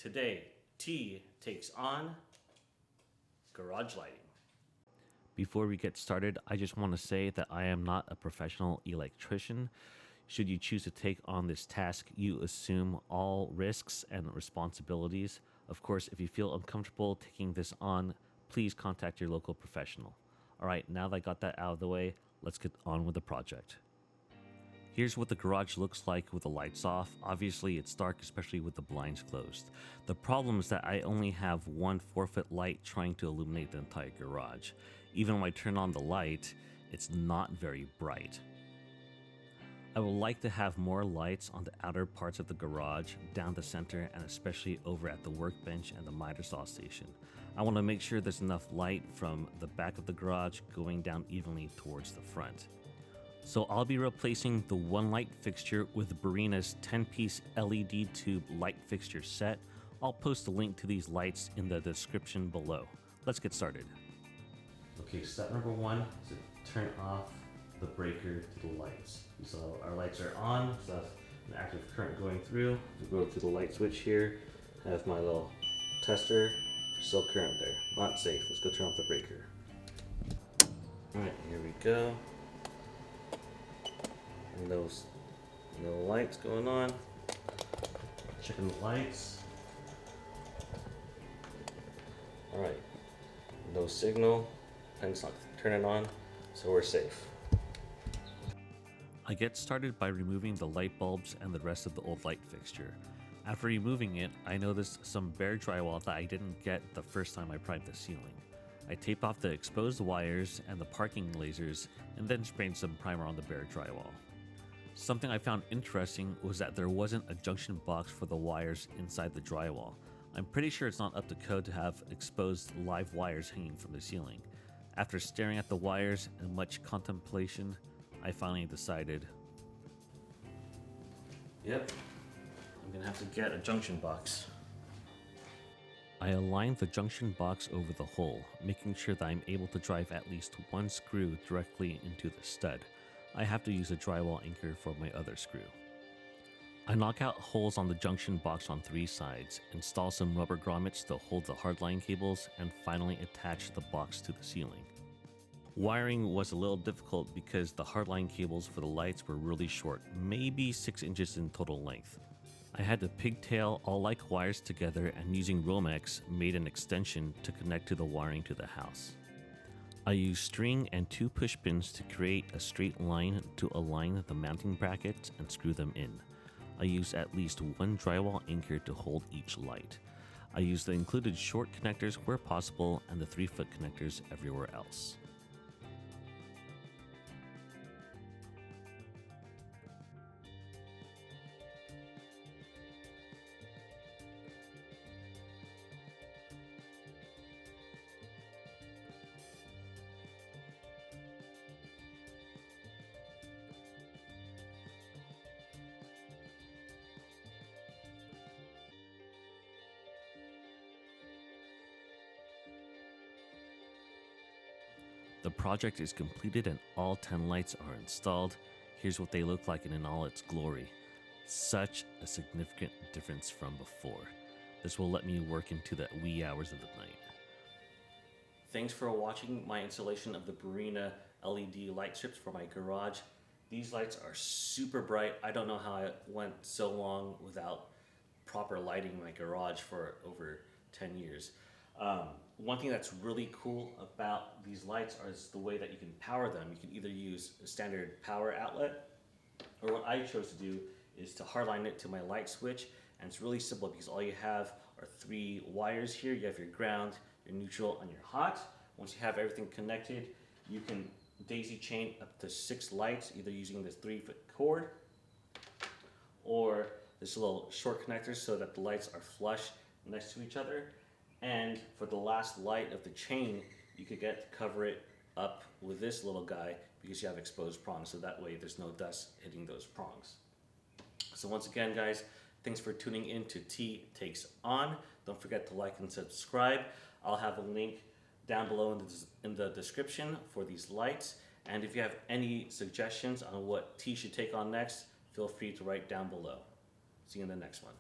Today, T takes on garage lighting. Before we get started, I just want to say that I am not a professional electrician. Should you choose to take on this task, you assume all risks and responsibilities. Of course, if you feel uncomfortable taking this on, please contact your local professional. All right, now that I got that out of the way, let's get on with the project. Here's what the garage looks like with the lights off. Obviously, it's dark, especially with the blinds closed. The problem is that I only have one 4-foot light trying to illuminate the entire garage. Even when I turn on the light, it's not very bright. I would like to have more lights on the outer parts of the garage, down the center, and especially over at the workbench and the miter saw station. I want to make sure there's enough light from the back of the garage going down evenly towards the front. So I'll be replacing the one light fixture with Barina's 10-piece LED tube light fixture set. I'll post a link to these lights in the description below. Let's get started. Okay, step number one is to turn off the breaker to the lights. So our lights are on, so that's an active current going through. We'll go to the light switch here, have my little tester, still current there. Not safe, let's go turn off the breaker. Alright, here we go. And those no lights going on. Checking the lights. Alright, no signal, and it's not turning on, so we're safe. I get started by removing the light bulbs and the rest of the old light fixture. After removing it, I noticed some bare drywall that I didn't get the first time I primed the ceiling. I taped off the exposed wires and the parking lasers and then sprayed some primer on the bare drywall. Something I found interesting was that there wasn't a junction box for the wires inside the drywall. I'm pretty sure it's not up to code to have exposed live wires hanging from the ceiling. After staring at the wires and much contemplation, I finally decided, yep, I'm gonna have to get a junction box. I aligned the junction box over the hole, making sure that I'm able to drive at least one screw directly into the stud. I have to use a drywall anchor for my other screw. I knock out holes on the junction box on 3 sides, install some rubber grommets to hold the hardline cables, and finally attach the box to the ceiling. Wiring was a little difficult because the hardline cables for the lights were really short, maybe 6 inches in total length. I had to pigtail all like wires together and using Romex made an extension to connect to the wiring to the house. I used string and 2 push pins to create a straight line to align the mounting brackets and screw them in. I used at least one drywall anchor to hold each light. I used the included short connectors where possible and the 3-foot connectors everywhere else. The project is completed and all 10 lights are installed. Here's what they look like in all its glory. Such a significant difference from before. This will let me work into the wee hours of the night. Thanks for watching my installation of the Barina LED light strips for my garage. These lights are super bright. I don't know how I went so long without proper lighting my garage for over 10 years. One thing that's really cool about these lights is the way that you can power them. You can either use a standard power outlet, or what I chose to do is to hardline it to my light switch, and it's really simple because all you have are 3 wires here. You have your ground, your neutral, and your hot. Once you have everything connected, you can daisy chain up to 6 lights, either using this 3-foot cord or this little short connector so that the lights are flush next to each other. And for the last light of the chain, you could cover it up with this little guy because you have exposed prongs, so that way there's no dust hitting those prongs. So once again, guys, thanks for tuning in to T Takes On. Don't forget to like and subscribe. I'll have a link down below in the description for these lights. And if you have any suggestions on what T should take on next, feel free to write down below. See you in the next one.